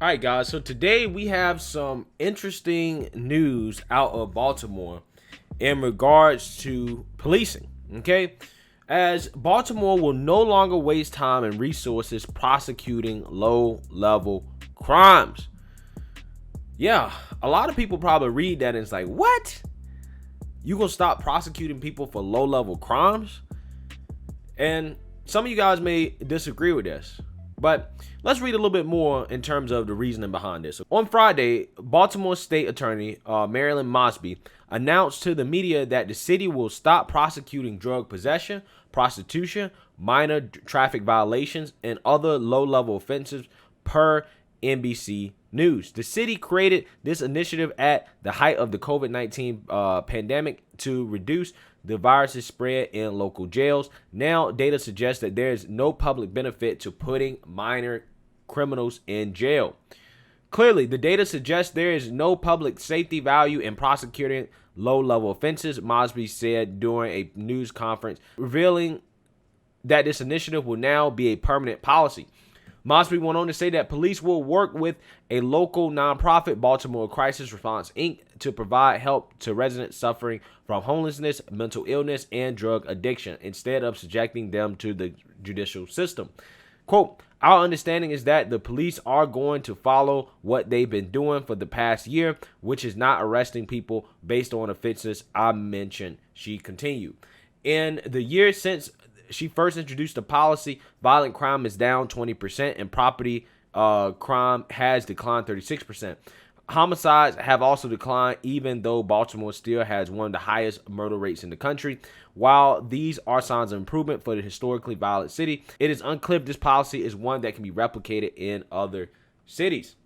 All right, guys. So today we have some interesting news out of Baltimore in regards to policing. Okay, as Baltimore will no longer waste time and resources prosecuting low-level crimes. Yeah, a lot of people probably read that and it's like, what? You gonna stop prosecuting people for low-level crimes? And some of you guys may disagree with this, but let's read a little bit more in terms of the reasoning behind this. On Friday, Baltimore State Attorney Marilyn Mosby announced to the media that the city will stop prosecuting drug possession, prostitution, minor traffic violations, and other low-level offenses per NBC News. The city created this initiative at the height of the COVID-19 pandemic to reduce the virus's spread in local jails. Now, data suggests that there is no public benefit to putting minor criminals in jail. Clearly, the data suggests there is no public safety value in prosecuting low-level offenses, Mosby said during a news conference, revealing that this initiative will now be a permanent policy. Mosby went on to say that police will work with a local nonprofit, Baltimore Crisis Response Inc., to provide help to residents suffering from homelessness, mental illness, and drug addiction, instead of subjecting them to the judicial system. Quote, our understanding is that the police are going to follow what they've been doing for the past year, which is not arresting people based on offenses I mentioned, she continued. In the year since she first introduced the policy, violent crime is down 20% and property crime has declined 36%. Homicides have also declined, even though Baltimore still has one of the highest murder rates in the country. While these are signs of improvement for the historically violent city, it is unclear if this policy is one that can be replicated in other cities.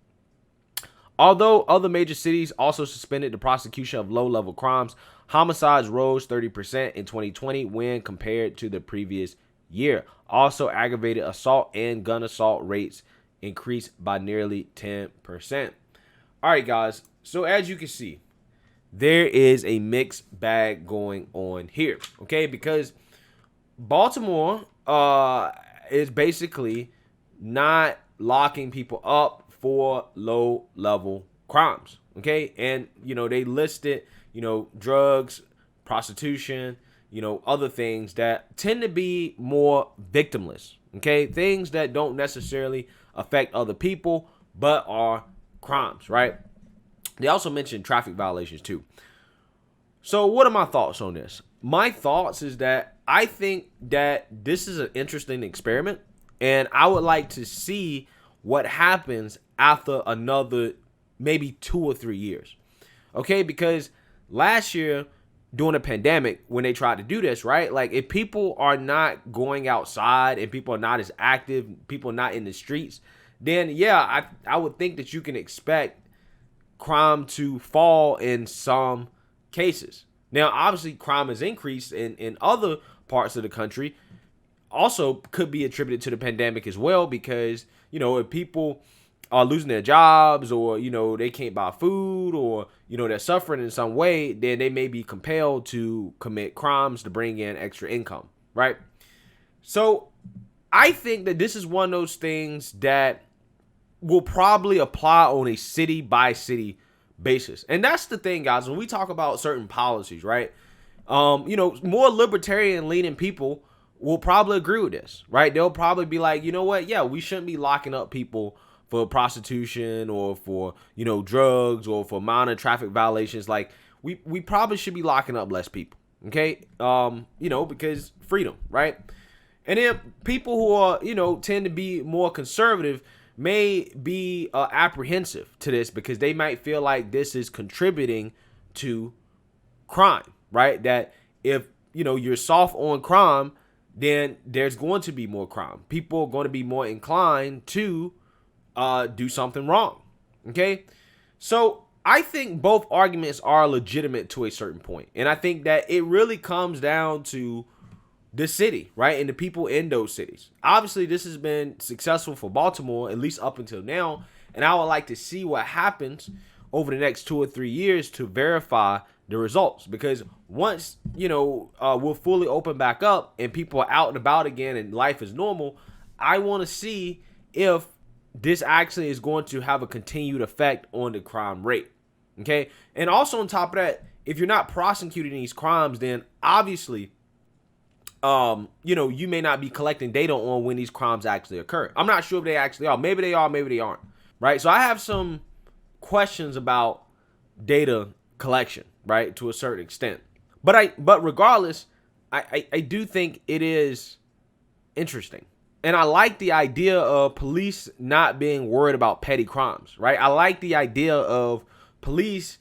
Although other major cities also suspended the prosecution of low-level crimes, homicides rose 30% in 2020 when compared to the previous year. Also, aggravated assault and gun assault rates increased by nearly 10%. All right, guys. So as you can see, there is a mixed bag going on here, okay? Because Baltimore is basically not locking people up for low-level crimes, okay? And, they listed, drugs, prostitution, other things that tend to be more victimless, okay? Things that don't necessarily affect other people, but are crimes, right? They also mentioned traffic violations too. So what are my thoughts on this? My thoughts is that I think that this is an interesting experiment, and I would like to see what happens after another maybe 2 or 3 years. Okay, because last year during the pandemic, when they tried to do this, right? Like, if people are not going outside and people are not as active, people are not in the streets, then yeah, I would think that you can expect crime to fall in some cases. Now, obviously, crime has increased in other parts of the country. Also could be attributed to the pandemic as well, because, if people are losing their jobs, or, they can't buy food, or, they're suffering in some way, then they may be compelled to commit crimes to bring in extra income, right? So I think that this is one of those things that will probably apply on a city by city basis. And that's the thing, guys, when we talk about certain policies, right? More libertarian leaning people will probably agree with this, right? They'll probably be like, you know what? Yeah, we shouldn't be locking up people for prostitution or for, drugs or for minor traffic violations. Like, we probably should be locking up less people, okay? Because freedom, right? And then people who are, tend to be more conservative may be apprehensive to this, because they might feel like this is contributing to crime, right? That if, you're soft on crime, then there's going to be more crime. People are going to be more inclined to do something wrong, okay? So I think both arguments are legitimate to a certain point. And I think that it really comes down to the city, right? And the people in those cities. Obviously, this has been successful for Baltimore, at least up until now. And I would like to see what happens over the next 2 or 3 years to verify the results. Because once, we're fully open back up and people are out and about again and life is normal, I want to see if this actually is going to have a continued effect on the crime rate. Okay. And also on top of that, if you're not prosecuting these crimes, then obviously, you may not be collecting data on when these crimes actually occur. I'm not sure if they actually are. Maybe they are, maybe they aren't. Right. So I have some questions about data collection, right, to a certain extent. But regardless, I do think it is interesting. And I like the idea of police not being worried about petty crimes, right? I like the idea of police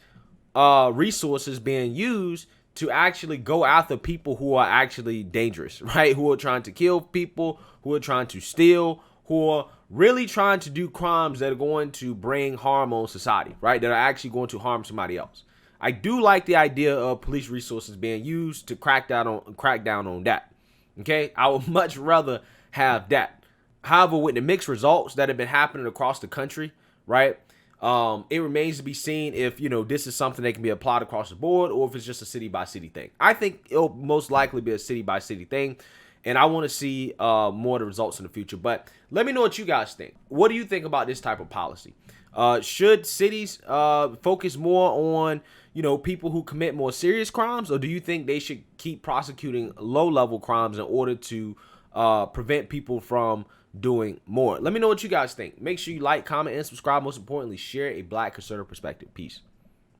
resources being used to actually go after people who are actually dangerous, right? Who are trying to kill people, who are trying to steal, who are really trying to do crimes that are going to bring harm on society, right? That are actually going to harm somebody else. I do like the idea of police resources being used to crack down on that. Okay, I would much rather have that. However, with the mixed results that have been happening across the country, right? It remains to be seen if this is something that can be applied across the board, or if it's just a city by city thing. I think it'll most likely be a city by city thing, and I want to see more of the results in the future. But let me know what you guys think. What do you think about this type of policy? Should cities focus more on people who commit more serious crimes, or do you think they should keep prosecuting low-level crimes in order to prevent people from doing more? Let me know what you guys think. Make sure you like, comment, and subscribe. Most importantly, share a Black conservative perspective. Peace.